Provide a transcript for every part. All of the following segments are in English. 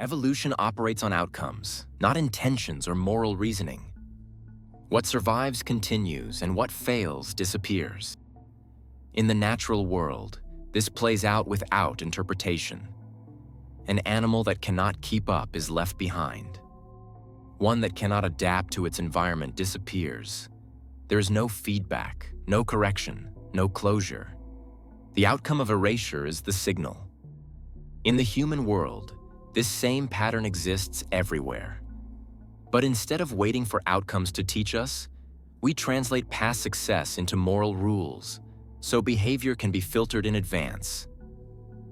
Evolution operates on outcomes, not intentions or moral reasoning. What survives continues, and what fails disappears. In the natural world, this plays out without interpretation. An animal that cannot keep up is left behind. One that cannot adapt to its environment disappears. There is no feedback, no correction, no closure. The outcome of erasure is the signal. In the human world, this same pattern exists everywhere. But instead of waiting for outcomes to teach us, we translate past success into moral rules, so behavior can be filtered in advance.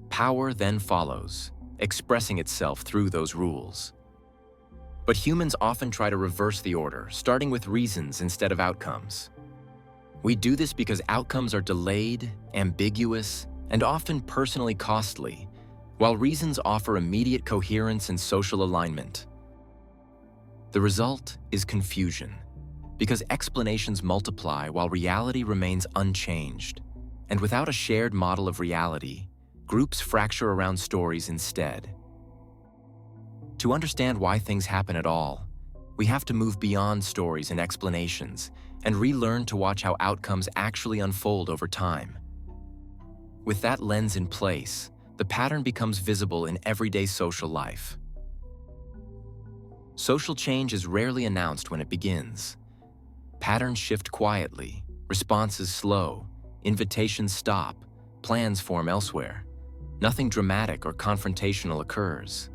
Power then follows, expressing itself through those rules. But humans often try to reverse the order, starting with reasons instead of outcomes. We do this because outcomes are delayed, ambiguous, and often personally costly, while reasons offer immediate coherence and social alignment. The result is confusion, because explanations multiply while reality remains unchanged. And without a shared model of reality, groups fracture around stories instead. To understand why things happen at all, we have to move beyond stories and explanations and relearn to watch how outcomes actually unfold over time. With that lens in place, the pattern becomes visible in everyday social life. Social change is rarely announced when it begins. Patterns shift quietly, responses slow, invitations stop, plans form elsewhere. Nothing dramatic or confrontational occurs.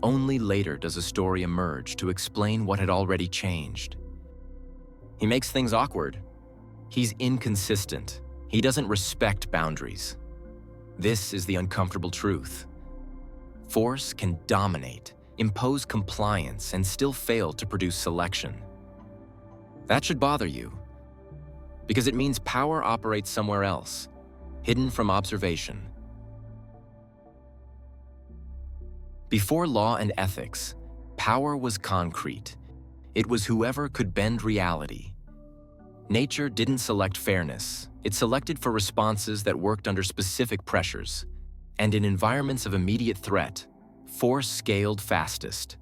Only later does a story emerge to explain what had already changed. He makes things awkward. He's inconsistent. He doesn't respect boundaries. This is the uncomfortable truth. Force can dominate, impose compliance, and still fail to produce selection. That should bother you, because it means power operates somewhere else, hidden from observation. Before law and ethics, power was concrete. It was whoever could bend reality. Nature didn't select fairness. It selected for responses that worked under specific pressures. And in environments of immediate threat, force scaled fastest.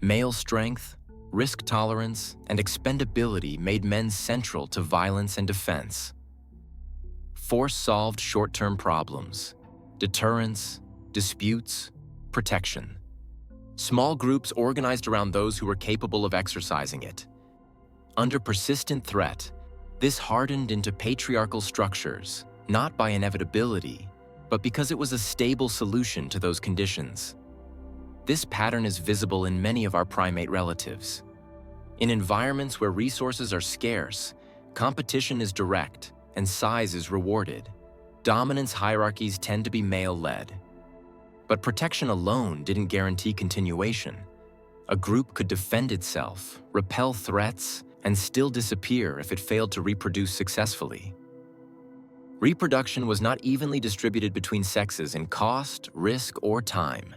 Male strength, risk tolerance, and expendability made men central to violence and defense. Force solved short-term problems, deterrence, disputes, protection. Small groups organized around those who were capable of exercising it. Under persistent threat, this hardened into patriarchal structures, not by inevitability, but because it was a stable solution to those conditions. This pattern is visible in many of our primate relatives. In environments where resources are scarce, competition is direct, and size is rewarded. Dominance hierarchies tend to be male-led. But protection alone didn't guarantee continuation. A group could defend itself, repel threats, and still disappear if it failed to reproduce successfully. Reproduction was not evenly distributed between sexes in cost, risk, or time.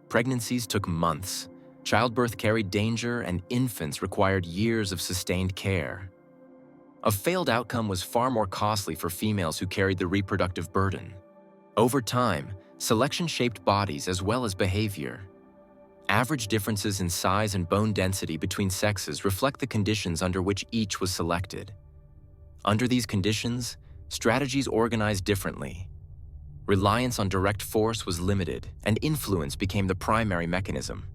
Pregnancies took months, childbirth carried danger, and infants required years of sustained care. A failed outcome was far more costly for females who carried the reproductive burden. Over time, selection shaped bodies as well as behavior. Average differences in size and bone density between sexes reflect the conditions under which each was selected. Under these conditions, strategies organized differently. Reliance on direct force was limited, and influence became the primary mechanism.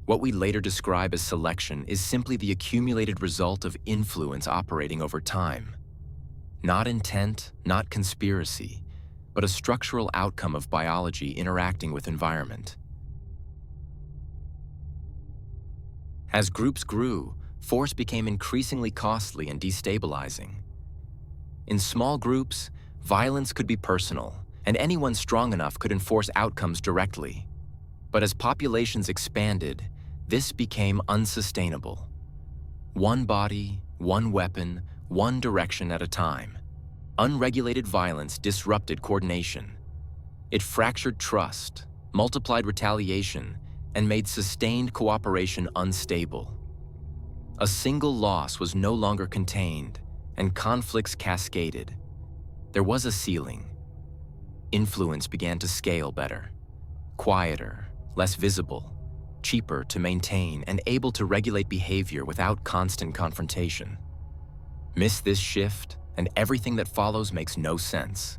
What we later describe as selection is simply the accumulated result of influence operating over time. Not intent, not conspiracy, but a structural outcome of biology interacting with environment. As groups grew, force became increasingly costly and destabilizing. In small groups, violence could be personal, and anyone strong enough could enforce outcomes directly. But as populations expanded, this became unsustainable. One body, one weapon, one direction at a time. Unregulated violence disrupted coordination. It fractured trust, multiplied retaliation, and made sustained cooperation unstable. A single loss was no longer contained, and conflicts cascaded. There was a ceiling. Influence began to scale better, quieter, less visible, cheaper to maintain, and able to regulate behavior without constant confrontation. Miss this shift, and everything that follows makes no sense.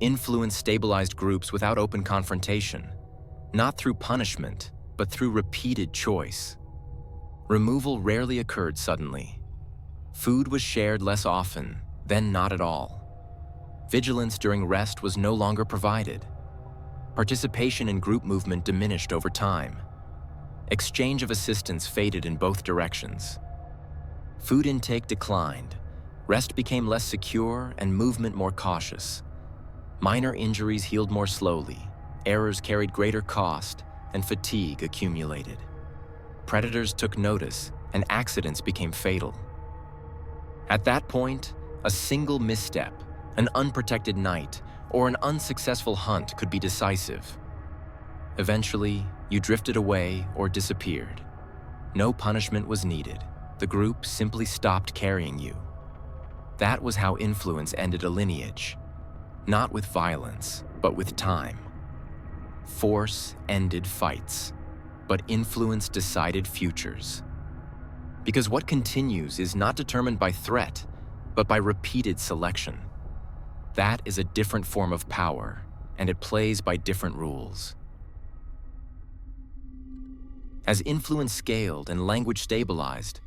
Influence stabilized groups without open confrontation, not through punishment, but through repeated choice. Removal rarely occurred suddenly. Food was shared less often, then not at all. Vigilance during rest was no longer provided. Participation in group movement diminished over time. Exchange of assistance faded in both directions. Food intake declined, rest became less secure, and movement more cautious. Minor injuries healed more slowly, errors carried greater cost, and fatigue accumulated. Predators took notice, and accidents became fatal. At that point, a single misstep, an unprotected night, or an unsuccessful hunt could be decisive. Eventually, you drifted away or disappeared. No punishment was needed. The group simply stopped carrying you. That was how influence ended a lineage. Not with violence, but with time. Force ended fights, but influence decided futures. Because what continues is not determined by threat, but by repeated selection. That is a different form of power, and it plays by different rules. As influence scaled and language stabilized,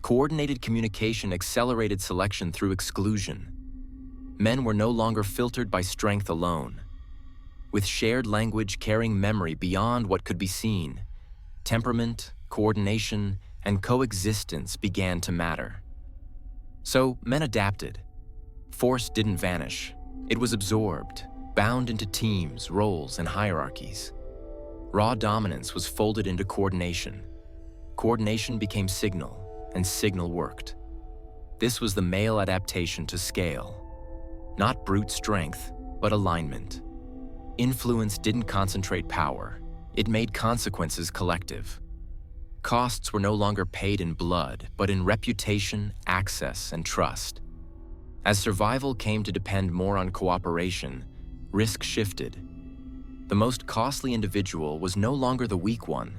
coordinated communication accelerated selection through exclusion. Men were no longer filtered by strength alone. With shared language carrying memory beyond what could be seen, temperament, coordination, and coexistence began to matter. So men adapted. Force didn't vanish. It was absorbed, bound into teams, roles, and hierarchies. Raw dominance was folded into coordination. Coordination became signal, and signal worked. This was the male adaptation to scale. Not brute strength, but alignment. Influence didn't concentrate power. It made consequences collective. Costs were no longer paid in blood, but in reputation, access, and trust. As survival came to depend more on cooperation, risk shifted. The most costly individual was no longer the weak one,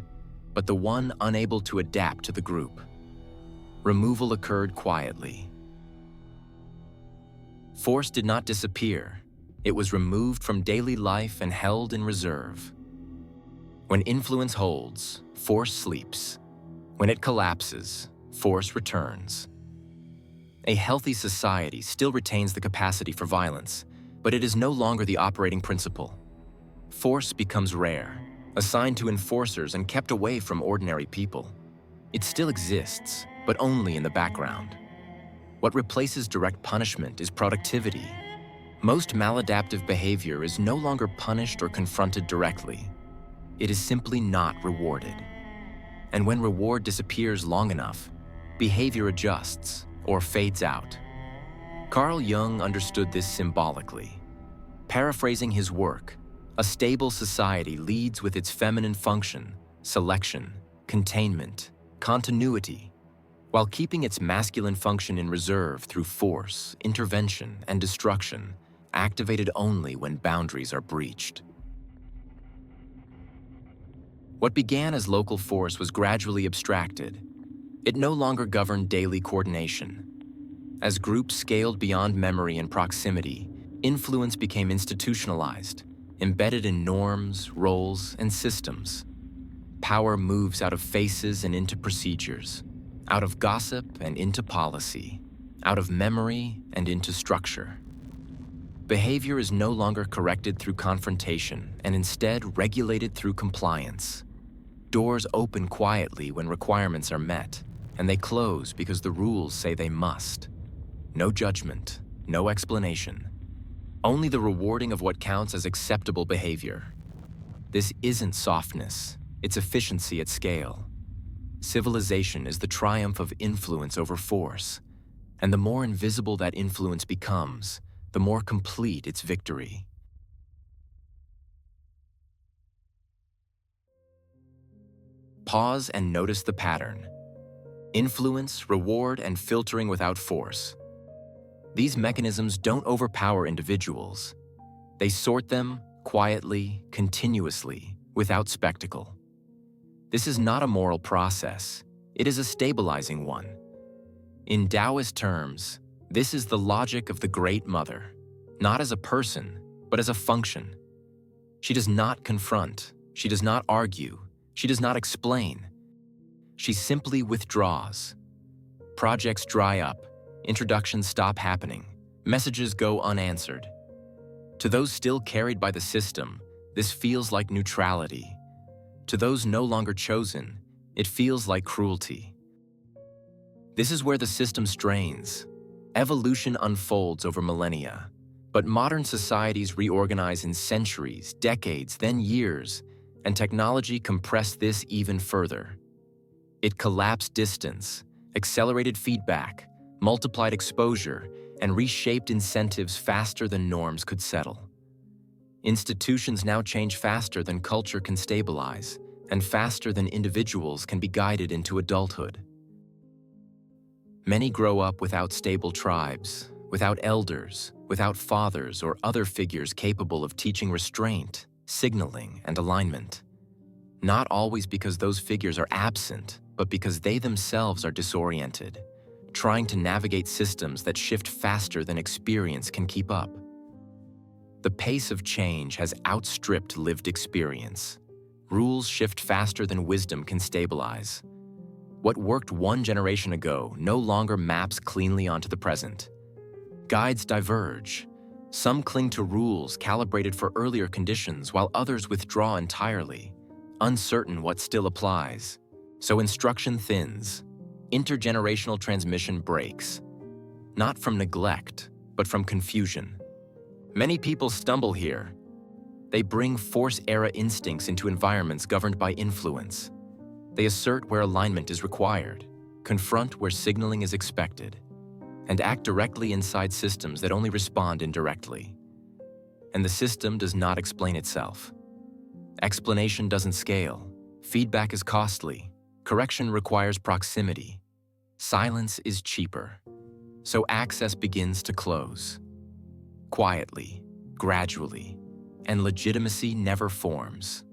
but the one unable to adapt to the group. Removal occurred quietly. Force did not disappear. It was removed from daily life and held in reserve. When influence holds, force sleeps. When it collapses, force returns. A healthy society still retains the capacity for violence, but it is no longer the operating principle. Force becomes rare, assigned to enforcers and kept away from ordinary people. It still exists, but only in the background. What replaces direct punishment is productivity. Most maladaptive behavior is no longer punished or confronted directly. It is simply not rewarded. And when reward disappears long enough, behavior adjusts or fades out. Carl Jung understood this symbolically. Paraphrasing his work, a stable society leads with its feminine function, selection, containment, continuity, while keeping its masculine function in reserve through force, intervention, and destruction, activated only when boundaries are breached. What began as local force was gradually abstracted. It no longer governed daily coordination. As groups scaled beyond memory and proximity, influence became institutionalized, embedded in norms, roles, and systems. Power moves out of faces and into procedures, out of gossip and into policy, out of memory and into structure. Behavior is no longer corrected through confrontation and instead regulated through compliance. Doors open quietly when requirements are met, and they close because the rules say they must. No judgment, no explanation. Only the rewarding of what counts as acceptable behavior. This isn't softness, it's efficiency at scale. Civilization is the triumph of influence over force, and the more invisible that influence becomes, the more complete its victory. Pause and notice the pattern. Influence, reward, and filtering without force. These mechanisms don't overpower individuals. They sort them, quietly, continuously, without spectacle. This is not a moral process, it is a stabilizing one. In Taoist terms, this is the logic of the Great Mother, not as a person, but as a function. She does not confront, she does not argue, she does not explain. She simply withdraws. Projects dry up, introductions stop happening, messages go unanswered. To those still carried by the system, this feels like neutrality. To those no longer chosen, it feels like cruelty. This is where the system strains. Evolution unfolds over millennia, but modern societies reorganize in centuries, decades, then years, and technology compressed this even further. It collapsed distance, accelerated feedback, multiplied exposure, and reshaped incentives faster than norms could settle. Institutions now change faster than culture can stabilize, and faster than individuals can be guided into adulthood. Many grow up without stable tribes, without elders, without fathers or other figures capable of teaching restraint, signaling, and alignment. Not always because those figures are absent, but because they themselves are disoriented, trying to navigate systems that shift faster than experience can keep up. The pace of change has outstripped lived experience. Rules shift faster than wisdom can stabilize. What worked one generation ago no longer maps cleanly onto the present. Guides diverge. Some cling to rules calibrated for earlier conditions while others withdraw entirely, uncertain what still applies. So instruction thins. Intergenerational transmission breaks. Not from neglect, but from confusion. Many people stumble here. They bring Force-era instincts into environments governed by influence. They assert where alignment is required, confront where signaling is expected, and act directly inside systems that only respond indirectly. And the system does not explain itself. Explanation doesn't scale. Feedback is costly. Correction requires proximity. Silence is cheaper. So access begins to close. Quietly, gradually, and legitimacy never forms.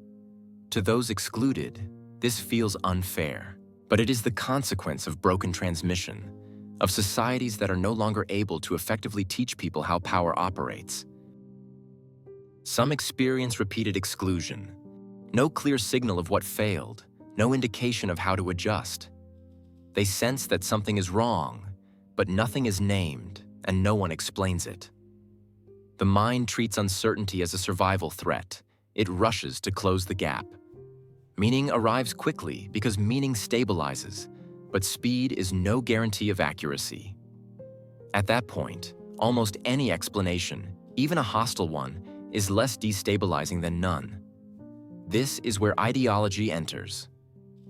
To those excluded, this feels unfair, but it is the consequence of broken transmission, of societies that are no longer able to effectively teach people how power operates. Some experience repeated exclusion, no clear signal of what failed, no indication of how to adjust. They sense that something is wrong, but nothing is named and no one explains it. The mind treats uncertainty as a survival threat. It rushes to close the gap. Meaning arrives quickly because meaning stabilizes, but speed is no guarantee of accuracy. At that point, almost any explanation, even a hostile one, is less destabilizing than none. This is where ideology enters.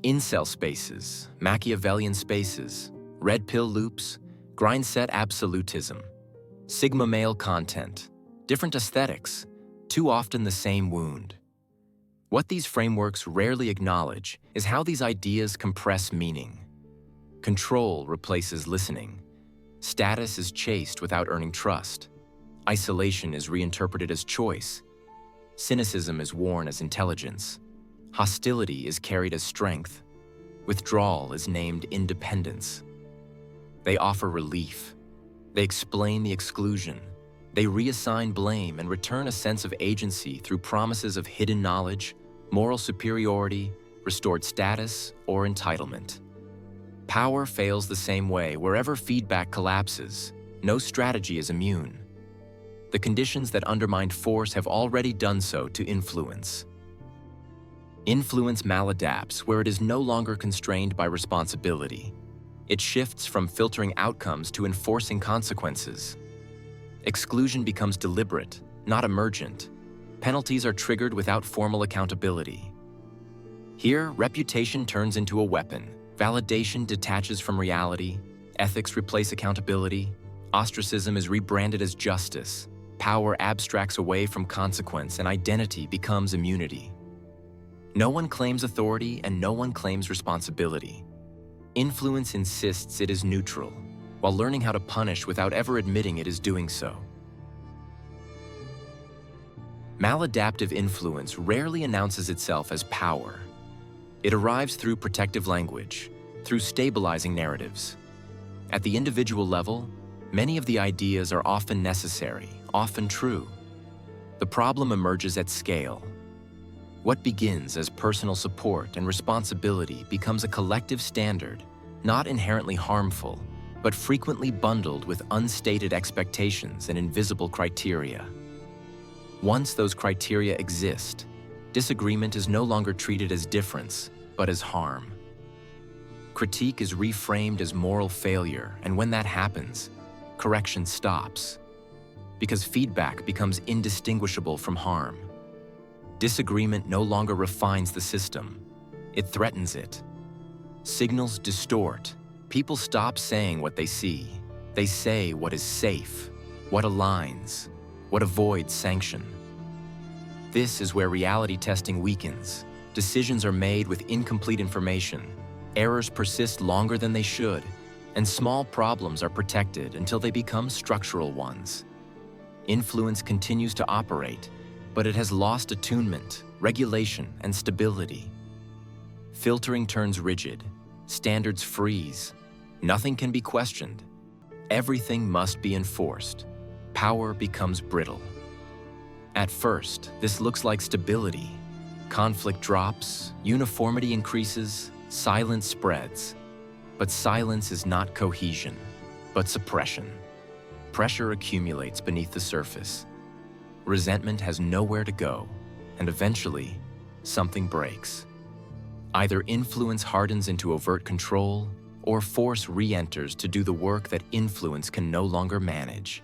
Incel spaces, Machiavellian spaces, red pill loops, grind-set absolutism, sigma male content, different aesthetics, too often the same wound. What these frameworks rarely acknowledge is how these ideas compress meaning. Control replaces listening. Status is chased without earning trust. Isolation is reinterpreted as choice. Cynicism is worn as intelligence. Hostility is carried as strength. Withdrawal is named independence. They offer relief. They explain the exclusion. They reassign blame and return a sense of agency through promises of hidden knowledge, moral superiority, restored status, or entitlement. Power fails the same way wherever feedback collapses. No strategy is immune. The conditions that undermined force have already done so to influence. Influence maladapts where it is no longer constrained by responsibility. It shifts from filtering outcomes to enforcing consequences. Exclusion becomes deliberate, not emergent. Penalties are triggered without formal accountability. Here, reputation turns into a weapon. Validation detaches from reality. Ethics replace accountability. Ostracism is rebranded as justice. Power abstracts away from consequence and identity becomes immunity. No one claims authority and no one claims responsibility. Influence insists it is neutral, while learning how to punish without ever admitting it is doing so. Maladaptive influence rarely announces itself as power. It arrives through protective language, through stabilizing narratives. At the individual level, many of the ideas are often necessary, often true. The problem emerges at scale. What begins as personal support and responsibility becomes a collective standard, not inherently harmful, but frequently bundled with unstated expectations and invisible criteria. Once those criteria exist, disagreement is no longer treated as difference, but as harm. Critique is reframed as moral failure, and when that happens, correction stops, because feedback becomes indistinguishable from harm. Disagreement no longer refines the system, it threatens it. Signals distort. People stop saying what they see. They say what is safe, what aligns, what avoids sanction. This is where reality testing weakens. Decisions are made with incomplete information. Errors persist longer than they should, and small problems are protected until they become structural ones. Influence continues to operate, but it has lost attunement, regulation, and stability. Filtering turns rigid, standards freeze, nothing can be questioned. Everything must be enforced. Power becomes brittle. At first, this looks like stability. Conflict drops, uniformity increases, silence spreads. But silence is not cohesion, but suppression. Pressure accumulates beneath the surface. Resentment has nowhere to go, and eventually, something breaks. Either influence hardens into overt control, or force re-enters to do the work that influence can no longer manage.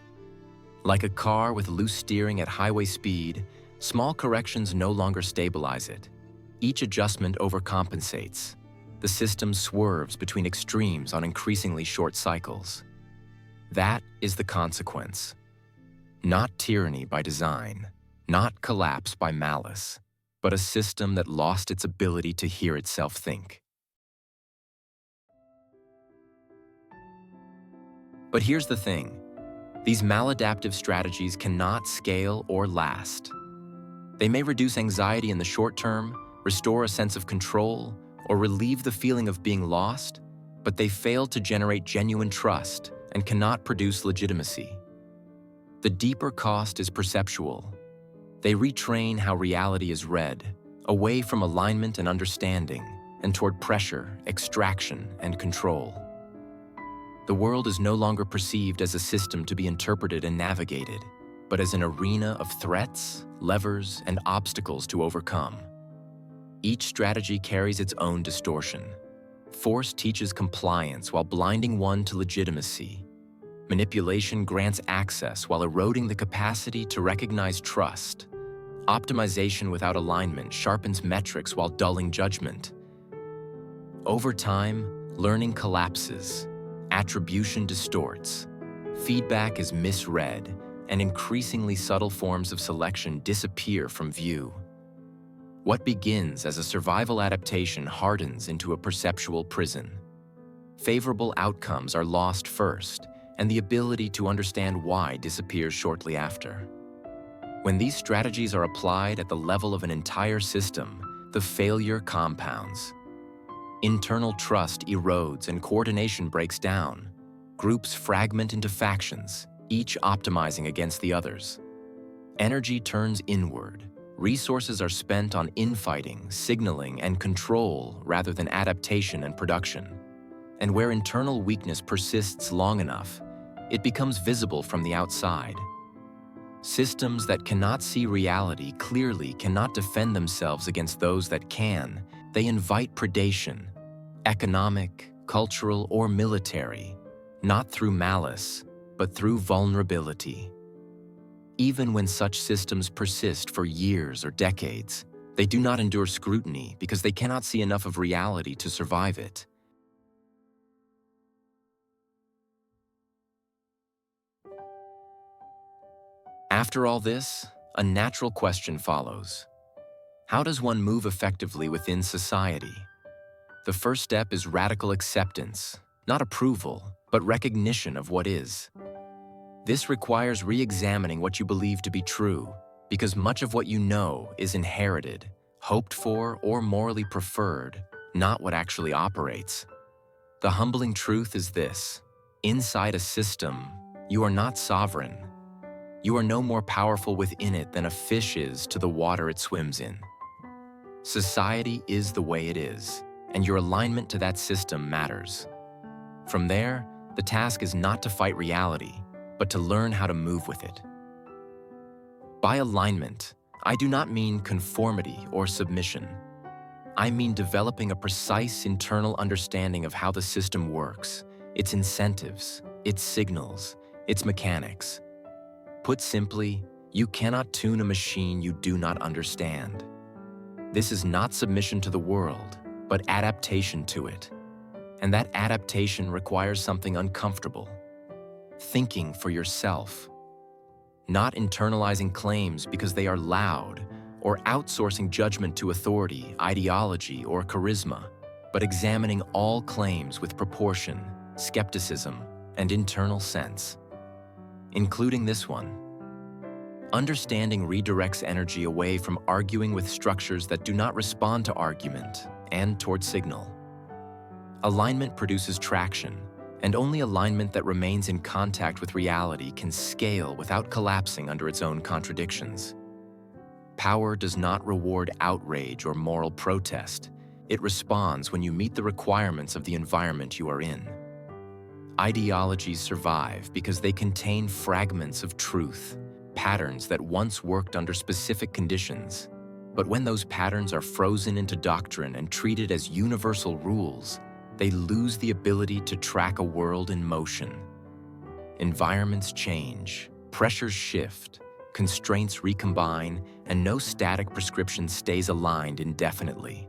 Like a car with loose steering at highway speed, small corrections no longer stabilize it. Each adjustment overcompensates. The system swerves between extremes on increasingly short cycles. That is the consequence. Not tyranny by design, not collapse by malice, but a system that lost its ability to hear itself think. But here's the thing. These maladaptive strategies cannot scale or last. They may reduce anxiety in the short term, restore a sense of control, or relieve the feeling of being lost, but they fail to generate genuine trust and cannot produce legitimacy. The deeper cost is perceptual. They retrain how reality is read, away from alignment and understanding, and toward pressure, extraction, and control. The world is no longer perceived as a system to be interpreted and navigated, but as an arena of threats, levers, and obstacles to overcome. Each strategy carries its own distortion. Force teaches compliance while blinding one to legitimacy. Manipulation grants access while eroding the capacity to recognize trust. Optimization without alignment sharpens metrics while dulling judgment. Over time, learning collapses. Attribution distorts. Feedback is misread, and increasingly subtle forms of selection disappear from view. What begins as a survival adaptation hardens into a perceptual prison. Favorable outcomes are lost first, and the ability to understand why disappears shortly after. When these strategies are applied at the level of an entire system, the failure compounds. Internal trust erodes and coordination breaks down. Groups fragment into factions, each optimizing against the others. Energy turns inward. Resources are spent on infighting, signaling, and control rather than adaptation and production. And where internal weakness persists long enough, it becomes visible from the outside. Systems that cannot see reality clearly cannot defend themselves against those that can. They invite predation, economic, cultural, or military, not through malice, but through vulnerability. Even when such systems persist for years or decades, they do not endure scrutiny because they cannot see enough of reality to survive it. After all this, a natural question follows. How does one move effectively within society? The first step is radical acceptance, not approval, but recognition of what is. This requires re-examining what you believe to be true, Because much of what you know is inherited, hoped for, or morally preferred, not what actually operates. The humbling truth is this: inside a system, you are not sovereign. You are no more powerful within it than a fish is to the water it swims in. Society is the way it is, and your alignment to that system matters. From there, the task is not to fight reality, but to learn how to move with it. By alignment, I do not mean conformity or submission. I mean developing a precise internal understanding of how the system works, its incentives, its signals, its mechanics. Put simply, you cannot tune a machine you do not understand. This is not submission to the world, but adaptation to it. And that adaptation requires something uncomfortable: thinking for yourself. Not internalizing claims because they are loud, or outsourcing judgment to authority, ideology, or charisma, but examining all claims with proportion, skepticism, and internal sense. Including this one. Understanding redirects energy away from arguing with structures that do not respond to argument and toward signal. Alignment produces traction, and only alignment that remains in contact with reality can scale without collapsing under its own contradictions. Power does not reward outrage or moral protest. It responds when you meet the requirements of the environment you are in. Ideologies survive because they contain fragments of truth, patterns that once worked under specific conditions. But when those patterns are frozen into doctrine and treated as universal rules, they lose the ability to track a world in motion. Environments change, pressures shift, constraints recombine, and no static prescription stays aligned indefinitely.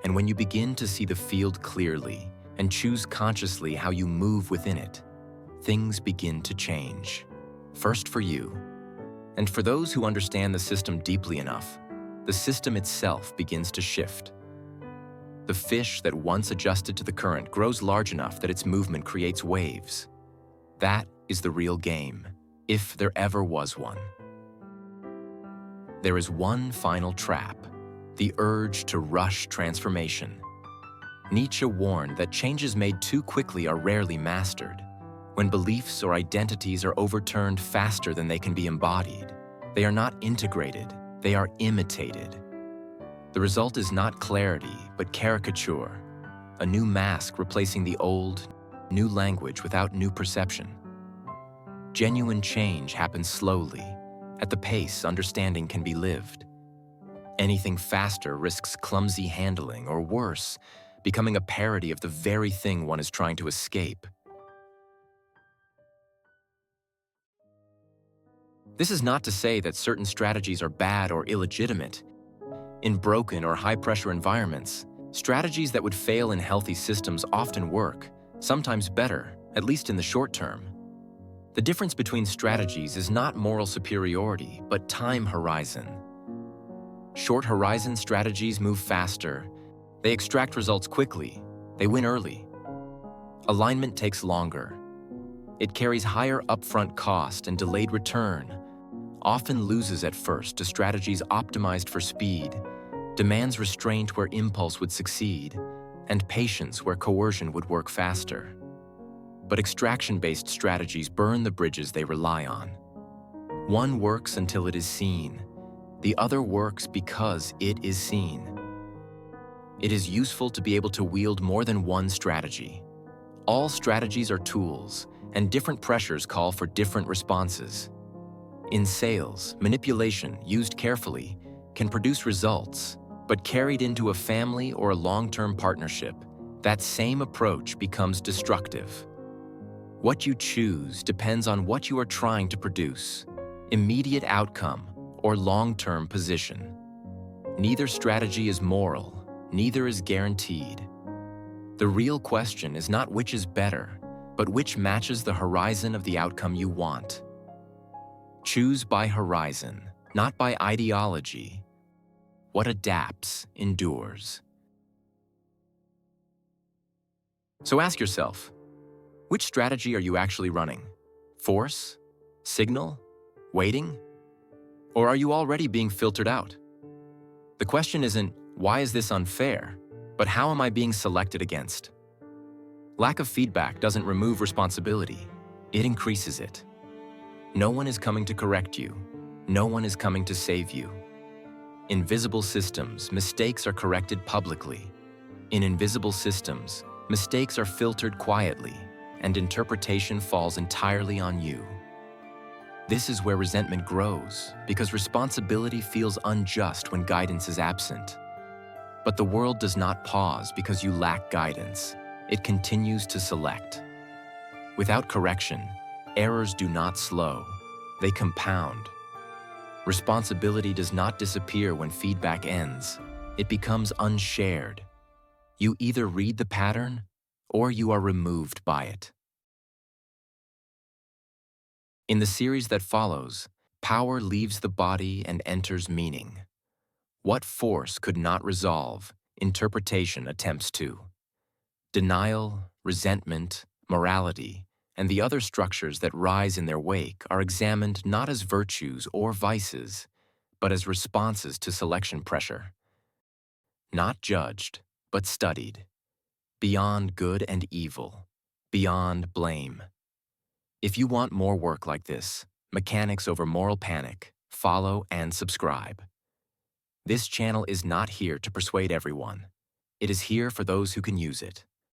And when you begin to see the field clearly and choose consciously how you move within it, things begin to change. First for you, and for those who understand the system deeply enough, the system itself begins to shift. The fish that once adjusted to the current grows large enough that its movement creates waves. That is the real game, if there ever was one. There is one final trap: the urge to rush transformation. Nietzsche warned that changes made too quickly are rarely mastered. When beliefs or identities are overturned faster than they can be embodied, they are not integrated, they are imitated. The result is not clarity, but caricature, a new mask replacing the old, new language without new perception. Genuine change happens slowly, at the pace understanding can be lived. Anything faster risks clumsy handling, or worse, becoming a parody of the very thing one is trying to escape. This is not to say that certain strategies are bad or illegitimate. In broken or high-pressure environments, strategies that would fail in healthy systems often work, sometimes better, at least in the short term. The difference between strategies is not moral superiority, but time horizon. Short horizon strategies move faster. They extract results quickly. They win early. Alignment takes longer. It carries higher upfront cost and delayed return, often loses at first to strategies optimized for speed, demands restraint where impulse would succeed, and patience where coercion would work faster. But extraction-based strategies burn the bridges they rely on. One works until it is seen. The other works because it is seen. It is useful to be able to wield more than one strategy. All strategies are tools, and different pressures call for different responses. In sales, manipulation, used carefully, can produce results, but carried into a family or a long-term partnership, that same approach becomes destructive. What you choose depends on what you are trying to produce: immediate outcome or long-term position. Neither strategy is moral, neither is guaranteed. The real question is not which is better, but which matches the horizon of the outcome you want. Choose by horizon, not by ideology. What adapts endures. So ask yourself, which strategy are you actually running? Force? Signal? Waiting? Or are you already being filtered out? The question isn't, why is this unfair? But how am I being selected against? Lack of feedback doesn't remove responsibility, it increases it. No one is coming to correct you. No one is coming to save you. In visible systems, mistakes are corrected publicly. In invisible systems, mistakes are filtered quietly, and interpretation falls entirely on you. This is where resentment grows, because responsibility feels unjust when guidance is absent. But the world does not pause because you lack guidance. It continues to select. Without correction, errors do not slow, they compound. Responsibility does not disappear when feedback ends. It becomes unshared. You either read the pattern, or you are removed by it. In the series that follows, power leaves the body and enters meaning. What force could not resolve, interpretation attempts to. Denial, resentment, morality, and the other structures that rise in their wake are examined not as virtues or vices, but as responses to selection pressure. Not judged, but studied. Beyond good and evil. Beyond blame. If you want more work like this, Mechanics Over Moral Panic, follow and subscribe. This channel is not here to persuade everyone. It is here for those who can use it.